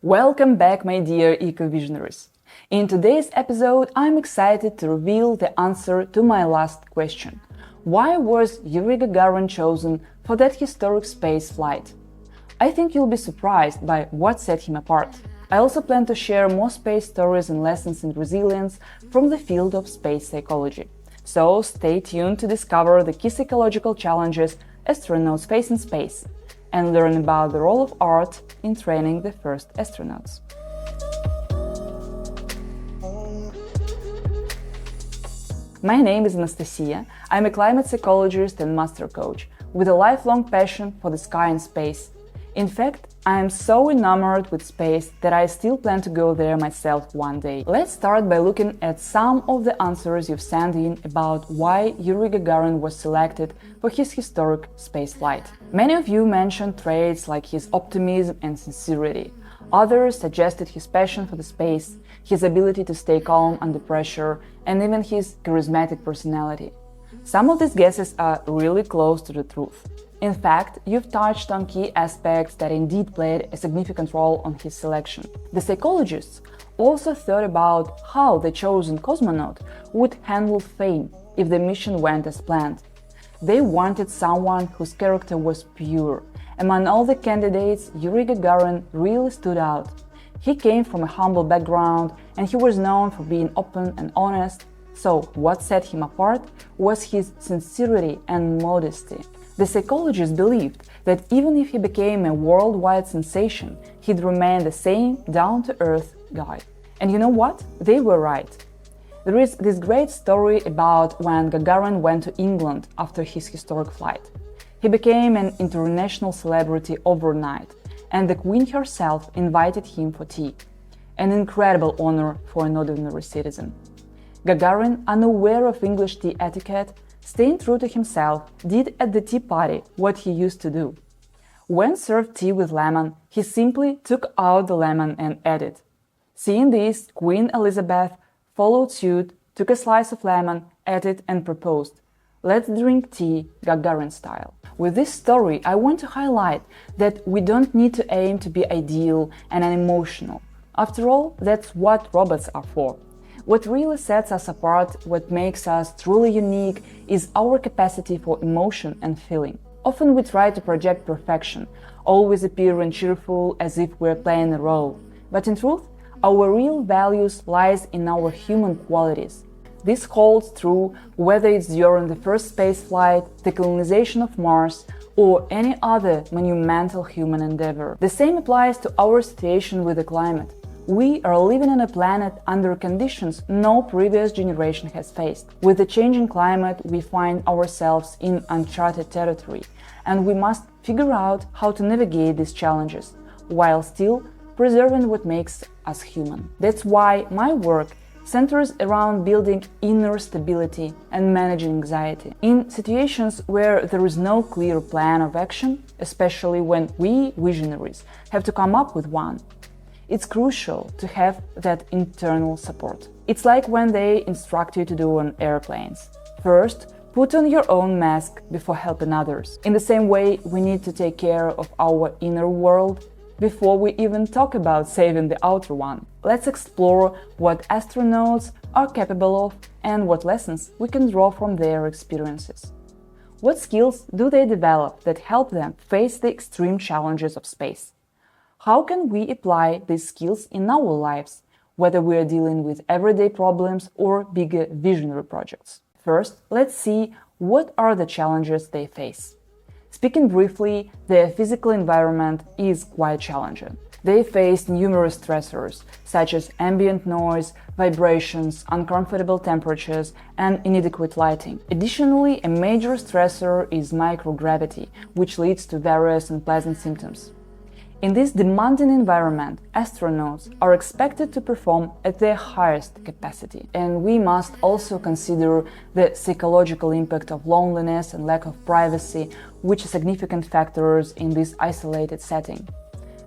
Welcome back, my dear eco-visionaries. In today's episode, I'm excited to reveal the answer to my last question. Why was Yuri Gagarin chosen for that historic space flight? I think you'll be surprised by what set him apart. I also plan to share more space stories and lessons in resilience from the field of space psychology. So stay tuned to discover the key psychological challenges astronauts face in space and learn about the role of art in training the first astronauts. My name is Anastasia. I'm a climate psychologist and master coach with a lifelong passion for the sky and space. In fact, I am so enamored with space that I still plan to go there myself one day. Let's start by looking at some of the answers you've sent in about why Yuri Gagarin was selected for his historic spaceflight. Many of you mentioned traits like his optimism and sincerity. Others suggested his passion for the space, his ability to stay calm under pressure, and even his charismatic personality. Some of these guesses are really close to the truth. In fact, you've touched on key aspects that indeed played a significant role on his selection. The psychologists also thought about how the chosen cosmonaut would handle fame if the mission went as planned. They wanted someone whose character was pure. Among all the candidates, Yuri Gagarin really stood out. He came from a humble background and he was known for being open and honest. So what set him apart was his sincerity and modesty. The psychologists believed that even if he became a worldwide sensation, he'd remain the same down-to-earth guy. And you know what? They were right. There is this great story about when Gagarin went to England after his historic flight. He became an international celebrity overnight, and the Queen herself invited him for tea. An incredible honor for an ordinary citizen. Gagarin, unaware of English tea etiquette, staying true to himself, did at the tea party what he used to do. When served tea with lemon, he simply took out the lemon and ate it. Seeing this, Queen Elizabeth followed suit, took a slice of lemon, ate it and proposed, "Let's drink tea Gagarin style." With this story, I want to highlight that we don't need to aim to be ideal and unemotional. After all, that's what robots are for. What really sets us apart, what makes us truly unique, is our capacity for emotion and feeling. Often we try to project perfection, always appearing cheerful as if we're playing a role. But in truth, our real values lies in our human qualities. This holds true whether it's during the first space flight, the colonization of Mars, or any other monumental human endeavor. The same applies to our situation with the climate. We are living on a planet under conditions no previous generation has faced. With the changing climate, we find ourselves in uncharted territory, and we must figure out how to navigate these challenges, while still preserving what makes us human. That's why my work centers around building inner stability and managing anxiety. In situations where there is no clear plan of action, especially when we visionaries have to come up with one, it's crucial to have that internal support. It's like when they instruct you to do on airplanes. First, put on your own mask before helping others. In the same way, we need to take care of our inner world before we even talk about saving the outer one. Let's explore what astronauts are capable of and what lessons we can draw from their experiences. What skills do they develop that help them face the extreme challenges of space? How can we apply these skills in our lives, whether we are dealing with everyday problems or bigger visionary projects? First, let's see what are the challenges they face. Speaking briefly, their physical environment is quite challenging. They face numerous stressors, such as ambient noise, vibrations, uncomfortable temperatures, and inadequate lighting. Additionally, a major stressor is microgravity, which leads to various unpleasant symptoms. In this demanding environment, astronauts are expected to perform at their highest capacity. And we must also consider the psychological impact of loneliness and lack of privacy, which are significant factors in this isolated setting.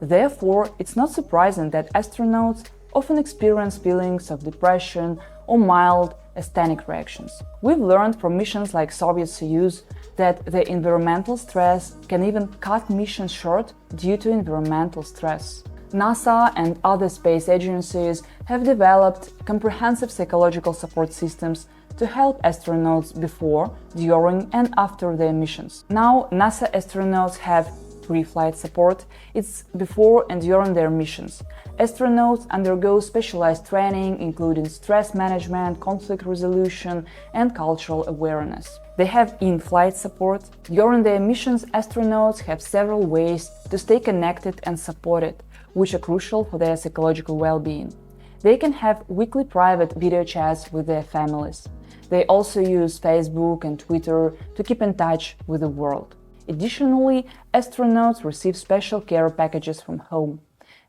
Therefore, it's not surprising that astronauts often experience feelings of depression or mild asthenic reactions. We've learned from missions like Soviet Soyuz that the environmental stress can even cut missions short due to environmental stress. NASA and other space agencies have developed comprehensive psychological support systems to help astronauts before, during and after their missions. Now, NASA astronauts have pre-flight support. It's before and during their missions. Astronauts undergo specialized training, including stress management, conflict resolution, and cultural awareness. They have in-flight support. During their missions, astronauts have several ways to stay connected and supported, which are crucial for their psychological well-being. They can have weekly private video chats with their families. They also use Facebook and Twitter to keep in touch with the world. Additionally, astronauts receive special care packages from home.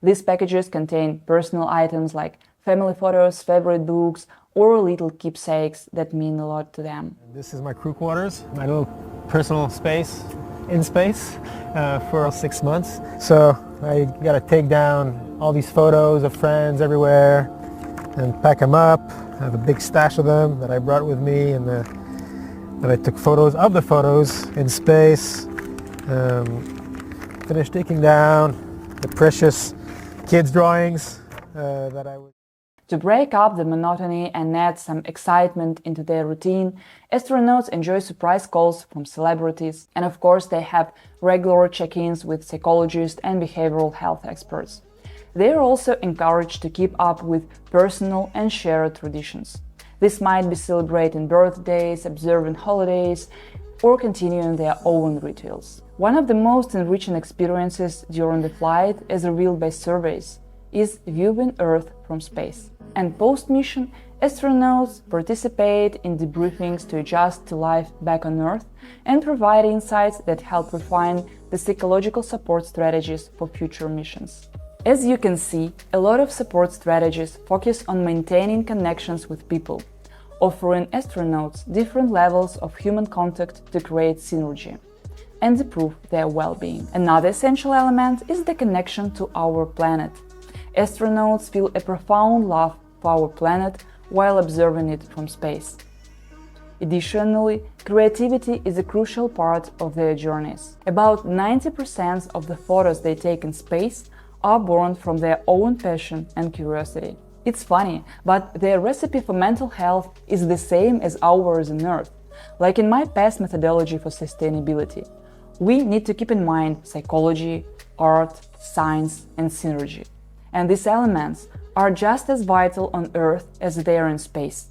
These packages contain personal items like family photos, favorite books, or little keepsakes that mean a lot to them. This is my crew quarters, my little personal space in space for 6 months. So I got to take down all these photos of friends everywhere and pack them up. I have a big stash of them that I brought with me, and that I took photos of the photos in space. Finished taking down the precious kids' drawings that I would. To break up the monotony and add some excitement into their routine, astronauts enjoy surprise calls from celebrities, and of course they have regular check-ins with psychologists and behavioral health experts. They are also encouraged to keep up with personal and shared traditions. This might be celebrating birthdays, observing holidays, or continuing their own rituals. One of the most enriching experiences during the flight, as revealed by surveys, is viewing Earth from space. And post-mission, astronauts participate in debriefings to adjust to life back on Earth and provide insights that help refine the psychological support strategies for future missions. As you can see, a lot of support strategies focus on maintaining connections with people, offering astronauts different levels of human contact to create synergy and improve their well-being. Another essential element is the connection to our planet. Astronauts feel a profound love for our planet while observing it from space. Additionally, creativity is a crucial part of their journeys. About 90% of the photos they take in space are born from their own passion and curiosity. It's funny, but their recipe for mental health is the same as ours on Earth. Like in my past methodology for sustainability, we need to keep in mind psychology, art, science, and synergy. And these elements are just as vital on Earth as they are in space.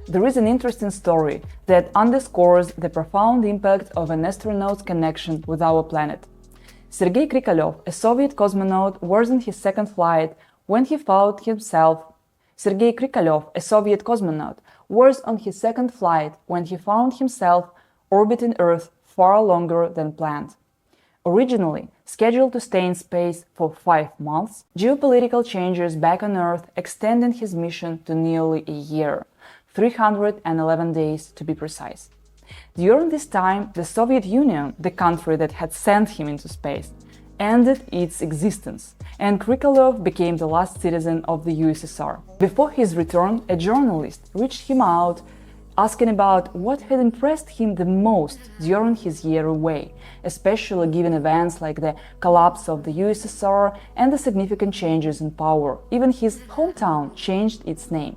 There is an interesting story that underscores the profound impact of an astronaut's connection with our planet. Sergei Krikalev, a Soviet cosmonaut, was on his second flight when he found himself orbiting Earth far longer than planned. Originally scheduled to stay in space for 5 months, geopolitical changes back on Earth extended his mission to nearly a year, 311 days to be precise. During this time, the Soviet Union, the country that had sent him into space, ended its existence, and Krikalev became the last citizen of the USSR. Before his return, a journalist reached him out asking about what had impressed him the most during his year away, especially given events like the collapse of the USSR and the significant changes in power. Even his hometown changed its name.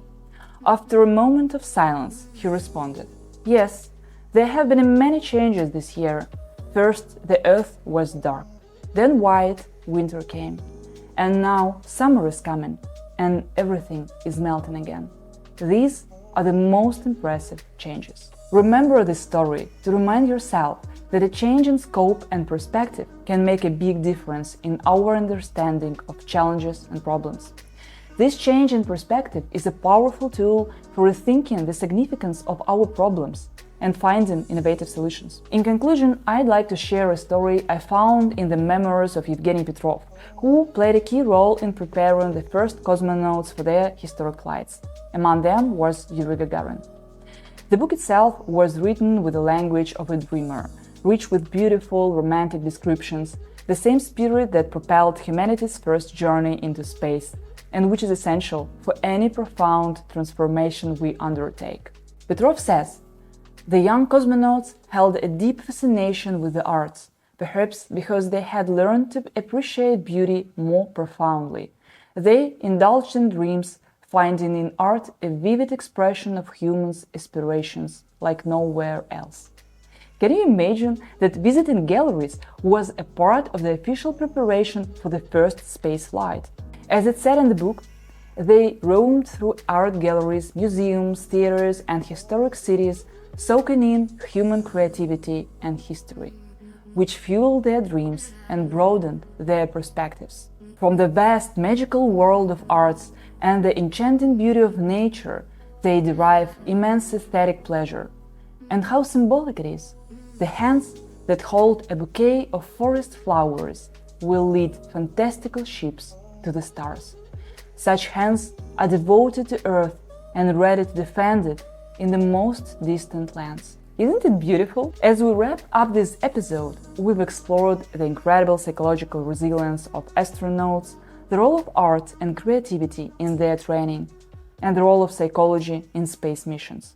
After a moment of silence, he responded, "Yes, there have been many changes this year. First, the earth was dark. Then white winter came. And now summer is coming, and everything is melting again. These are the most impressive changes." Remember this story to remind yourself that a change in scope and perspective can make a big difference in our understanding of challenges and problems. This change in perspective is a powerful tool for rethinking the significance of our problems and finding innovative solutions. In conclusion, I'd like to share a story I found in the memoirs of Yevgeny Petrov, who played a key role in preparing the first cosmonauts for their historic flights. Among them was Yuri Gagarin. The book itself was written with the language of a dreamer, rich with beautiful, romantic descriptions, the same spirit that propelled humanity's first journey into space, and which is essential for any profound transformation we undertake. Petrov says, "The young cosmonauts held a deep fascination with the arts, perhaps because they had learned to appreciate beauty more profoundly. They indulged in dreams, finding in art a vivid expression of humans' aspirations like nowhere else. Can you imagine that visiting galleries was a part of the official preparation for the first space flight? As it said in the book, they roamed through art galleries, museums, theaters, and historic cities, soaking in human creativity and history, which fueled their dreams and broadened their perspectives. From the vast magical world of arts and the enchanting beauty of nature, they derive immense aesthetic pleasure. And how symbolic it is! The hands that hold a bouquet of forest flowers will lead fantastical ships to the stars. Such hands are devoted to Earth and ready to defend it in the most distant lands. Isn't it beautiful? As we wrap up this episode, we've explored the incredible psychological resilience of astronauts, the role of art and creativity in their training, and the role of psychology in space missions.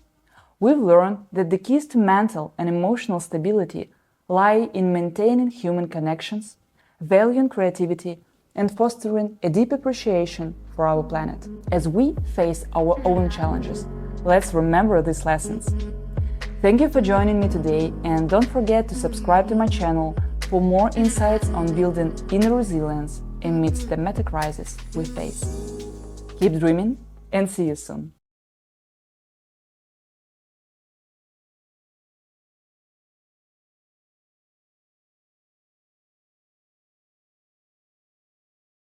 We've learned that the keys to mental and emotional stability lie in maintaining human connections, valuing creativity, and fostering a deep appreciation for our planet. As we face our own challenges, let's remember these lessons. Thank you for joining me today, and don't forget to subscribe to my channel for more insights on building inner resilience amidst the meta crisis we face. Keep dreaming, and see you soon.